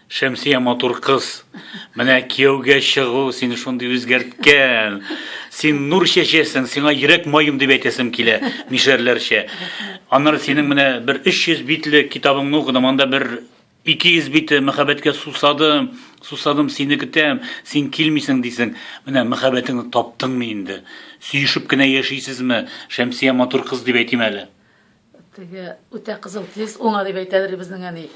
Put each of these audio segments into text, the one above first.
Шәмсия матур кыз. Менә кияүгә чыгу сине шундый үзгәрткән. Син нур чәчәсең, сиңа йөрәк майым дип әйтәсем килә, мишәрләрчә. Аннары синең менә бер 300 битле китабыңны укыдым, анда бер 200 бите мәхәббәткә сусадым, сине көтәм, син килмисең дисең. Менә мәхәббәтеңне таптыңмы инде? Сөешеп кенә яшисезме? Шәмсия матур кыз дип әйтим әле. Теге үтә кызыл тиз уңа дип әйтәләр безнең әни.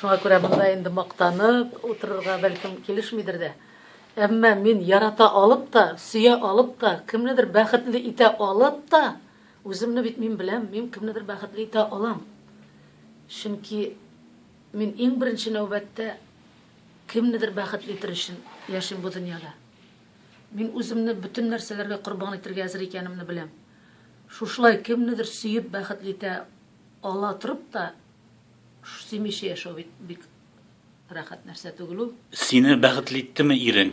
Шуңа күрә монда инде мактанып утырырга бәлкем килешмидер дә. Әмма мин ярата алып та, сөя алып та, кемнедер бәхетле итә алып та, үземне бит мин беләм, мин кемнедер бәхетле итә алам. Чөнки мин иң беренче нәүбәттә кемнедер бәхетле итер өчен яшим бу дөньяда. Мин үземне бөтен нәрсәләргә корбан итәргә әзер икәнемне беләм. Шушылай кемнедер сөеп бәхетле итә ала торып та, сөймичә яшәү бик рәхәт нәрсә түгел ул. Сине бәхетле иттеме ирең?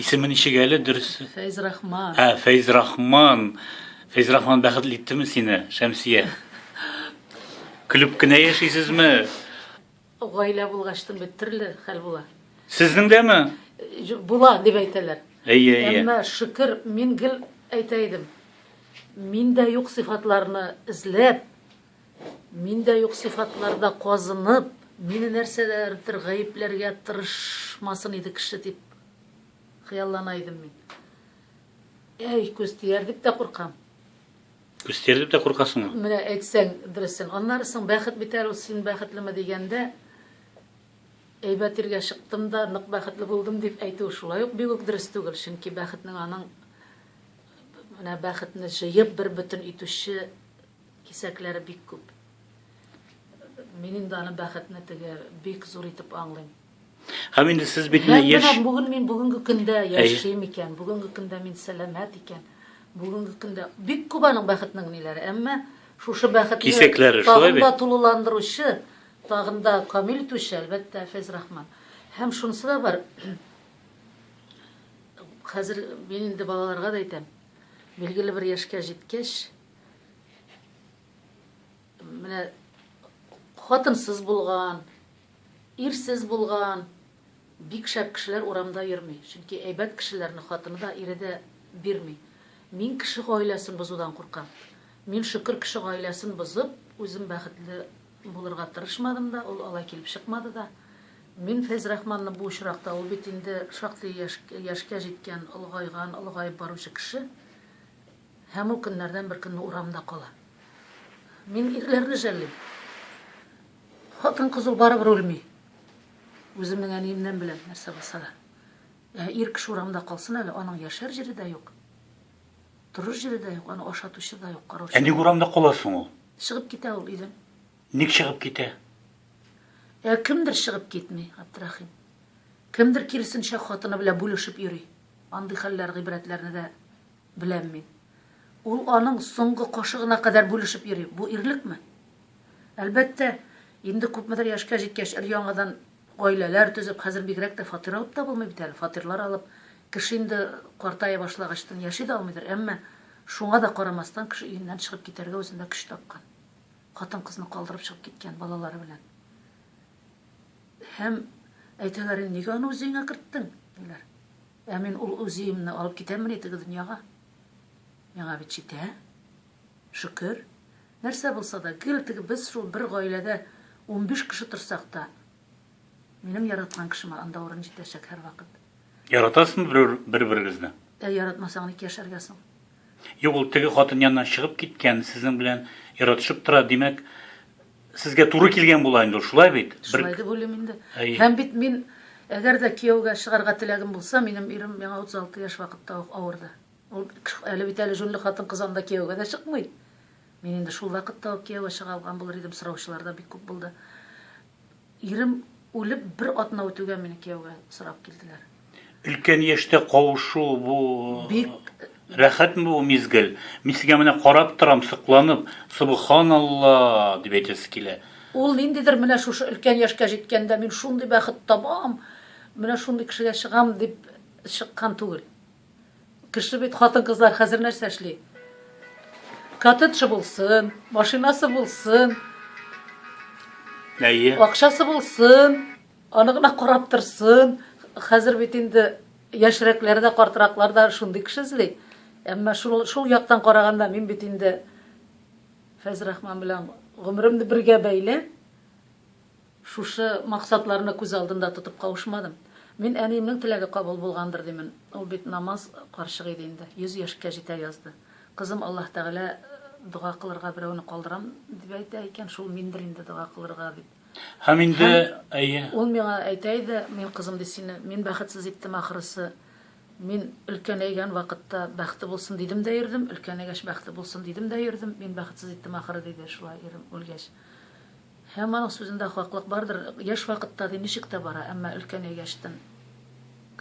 Исеме ничек әле дөрес? Фәйзрахман. Фәйзрахман. Фәйзрахман бәхетле иттеме сине, Шәмсия? Көлеп кенә яшисезме? Гаилә булгачтын бит төрле хәл була. Сезнең дәме? Була дип әйтәләр. Әйе. Әмма шөкер, мин гел әйтә идем. Миндә юк сыйфатларны эзләп, миндә юк сыйфатларда казынып, мине нәрсәләрдер гаепләргә тырышмасын иде кеше дип хыяллана идем мин. Күз тияр дип тә куркам. Күз тияр дип тә куркасыңмы? Менә әйтсәң дөресен. Аннары соң бәхет бит әле син бәхетлеме дигәндә, әйбәт иргә чыктым да, нык бәхетле булдым дип әйтү шулай ук бик үк дөрес түгел. Чөнки бәхетнең аның менә бәхетне җыеп бер бөтен итүче кисәкләре бик күп. Мин инде аны бәхетне теге бик зур итеп аңлыйм. Һәм инде сез бит менә яшь. Бүген мин бүгенге көндә яшим икән, бүгенге көндә мин сәламәт икән. Бүгенге көндә бик күп аның бәхетнең ниләре, әмма шушы бәхетне кисәкләре шулай бит. Тагын да тулыландыручы, тагын да камил итүче әлбәттә Фәйзрахман. Һәм шунысы да бар. Хәзер мин инде балаларга да әйтәм. Билгеле бер яшькә җиткәч, менә хатынсыз булган, ирсез булган бик шәп кешеләр урамда йөрми. Чөнки әйбәт кешеләрне хатыны да, ире дә бирми. Мин кеше гаиләсен бозудан куркам. Мин шөкер кеше гаиләсен бозып, үзем бәхетле булырга тырышмадым да, ул алай килеп чыкмады да. Мин Фәйзрахманны бу очракта, ул бит инде шактый яшькә җиткән, олгайган, олгайып баручы кеше. Һәм ул көннәрдән бер көнне урамда кала. Мин ирләрне жәллим. Хатын кыз ул барыбер үлми. Үземнең әниемнән беләм нәрсә булса да. Ир кеше урамда калсын әле, аның яшәр җире дә юк. Турыр җире дә юк, аны ашатучы да юк, караучы. Ник урамда каласың ул? Чыгып китә ул өйдән. Ник чыгып китә? Кемдер чыгып китми, Абдрахим. Кемдер киресенчә хатыны белән бүлешеп йөри. Андый хәлләр, гыйбрәтләрне дә беләм мин. Ул аның соңгы кашыгына кадәр бүлешеп йөри. Бу ирлекме? Әлбәттә, инде күпмедер яшькә җиткәч, яңадан гаиләләр төзеп, хәзер бигрәк тә фатир алып та булмый бит әле. Фатирлар алып, кеше инде картая башлагачтан яши дә алмыйдыр. Әмма шуңа да карамастан кеше өеннән чыгып китәргә үзендә көч тапкан. Хатын кызны калдырып чыгып киткән балалары белән. Һәм әйтәләр, нигә аны үзеңә керттең? Диләр. Мин ул үземне алып китәмме теге дөньяга? Миңа бит җитә. Шөкер. Нәрсә булса да, гел теге без шул бер гаиләдә 15 кеше торсак та, минем яраткан кешемә анда урын җитәчәк һәр вакыт. Яратасың бер-берегезне? Яратмасаң ник яшәргә соң? Юк, ул теге хатын янына чыгып киткән, сезнең белән яратышып тора, димәк, сезгә туры килгән була инде, шулай бит? Шулай дип уйлыйм инде. Һәм бит мин, әгәр дә кияүгә чыгарга теләгем булса, минем ирем миңа 36 яшь вакытта ук авырды. Ул әле бит әле җүнле хатын кызанда кияүгә дә чыкмый. Мин инде шул вакытта ук кияүгә чыга алган булыр идем, сораучылар да бик күп булды. Ирем үлеп бер атна үтүгә мине кияүгә сорап килделәр. Өлкән яшьтә кавышу бу бик рәхәтме бу мизгел? Мин сезгә менә карап торам, сыкланып, субханалла дип әйтәсе килә. Ул ниндидер менә шушы өлкән яшькә җиткәндә мин шундый бәхет табам, менә шундый кешегә чыгам дип чыккан түгел. Кеше бит хатын-кызлар хәзер нәрсә эшли? Коттедж булсын, машинасы булсын, Әйе. Акчасы булсын, аны гына карап торсын. Хәзер бит инде яшьрәкләр дә, картыраклар да шундый кеше эзли. Әмма шул яктан караганда мин бит инде Фәзрахман белән гомеремне бергә бәйле, шушы максатларны күз алдында тотып кавышмадым. Мин әниемнең теләге кабул булгандыр димен. Ул бит намаз карчык иде инде. 100 яшькә җитә язды. Кызым Аллаһ Тәгалә дуга кылырга берәүне калдырам дип әйтә икән, шул миндер инде дуга кылырга дип. Һәм инде, әйе. Ул миңа әйтә иде, мин кызым ди сине, мин бәхетсез иттем ахрысы. Мин өлкәнәйгән вакытта бәхте булсын дидем дә йөрдем, өлкәнәйгәч бәхте булсын дидем дә йөрдем. Мин бәхетсез иттем ахры диде, шулай ирем үлгәч. Һәм аның сүзендә хаклык бардыр. Яшь вакытта ди ничек тә бара, әмма өлкәнәйгәчтен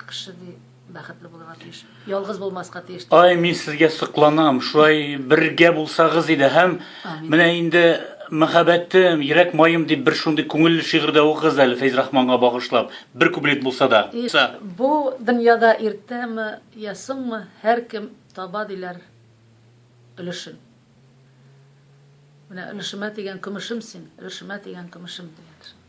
кеше ди бәхетле булырга тиеш. Ялгыз булмаска тиеш. Ай, мин сезгә сокланам. Шулай бергә булсагыз иде һәм Амин. менә инде мәхәббәтем, йөрәк маем дип бер шундый күңелле шигырьдә укыгыз әле Фәйзрахманга багышлап. Бер куплет булса да. Бу дөньяда иртәме, ясыңмы, һәр кем таба диләр өлешен. Менә өлешемә тигән көмешем син, өлешемә тигән көмешем диләр.